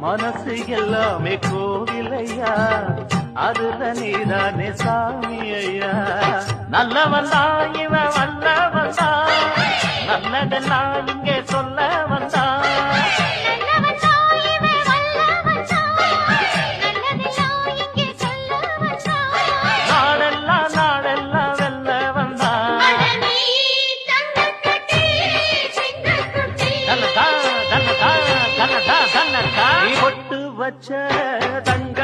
மனசு எல்லாமே கோவிலையா, அதுல நீதானே சாமி ஐயா. நல்லவந்தா இவ வல்லவந்தா, நல்லதெல்லாம் இங்கே சொல்ல வந்தா. நாடெல்லாம் நாடெல்லாம் வெல்ல வந்தா. தன்னதா தன்னதா தன்னதா தன்னதா பொட்டு வச்ச தங்க